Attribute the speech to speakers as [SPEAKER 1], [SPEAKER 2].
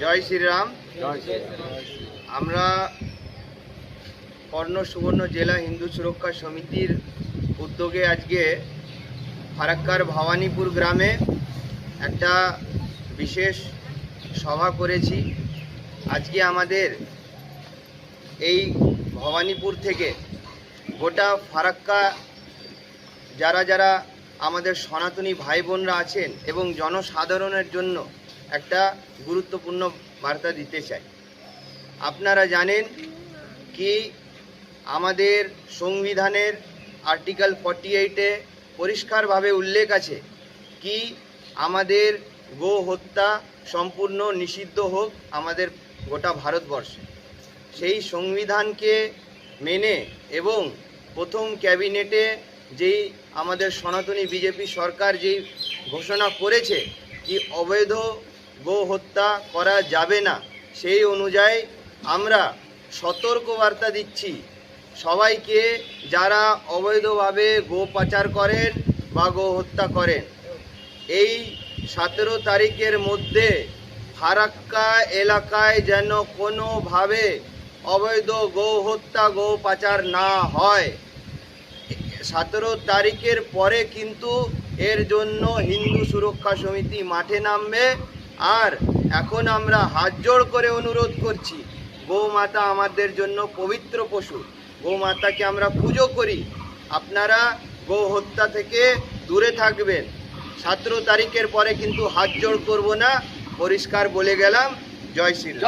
[SPEAKER 1] জয় শ্রীরাম। আমরা কর্ণ সুবর্ণ জেলা হিন্দু সুরক্ষা সমিতির উদ্যোগে আজকে ফারাক্কার ভবানীপুর গ্রামে একটা বিশেষ সভা করেছি। আজকে আমাদের এই ভবানীপুর থেকে গোটা ফারাক্কা যারা যারা আমাদের সনাতনী ভাই বোনরা আছেন এবং জনসাধারণের জন্য একটা গুরুত্বপূর্ণ বার্তা দিতে চাই। আপনারা জানেন কি আমাদের সংবিধানের আর্টিকেল 48-এ পরিষ্কারভাবে উল্লেখ আছে কি আমাদের গো হত্যা সম্পূর্ণ নিষিদ্ধ হোক আমাদের গোটা ভারতবর্ষে। সেই সংবিধানকে মেনে এবং প্রথম ক্যাবিনেটে যেই আমাদের সনাতনী বিজেপি সরকার যেই ঘোষণা করেছে কি অবৈধ গো হত্যা করা যাবে না, সেই অনুযায়ী আমরা সতর্কবার্তা দিচ্ছি সবাইকে যারা অবৈধভাবে গো পাচার করেন বা গো হত্যা করেন। এই 17 তারিখের মধ্যে ফারাক্কা এলাকায় যেন কোনোভাবে অবৈধ গো হত্যা গো পাচার না হয়। 17 তারিখের পরে কিন্তু এর জন্য হিন্দু সুরক্ষা সমিতি মাঠে নামবে। আর এখন আমরা হাত জোড় করে অনুরোধ করছি, গৌমাতা আমাদের জন্য পবিত্র পশু, গৌমাতাকে আমরা পুজো করি, আপনারা গো হত্যা থেকে দূরে থাকবেন। 17 তারিখের পরে কিন্তু হাত জোড় করব না, পরিষ্কার বলে গেলাম। জয় শ্রীরাম।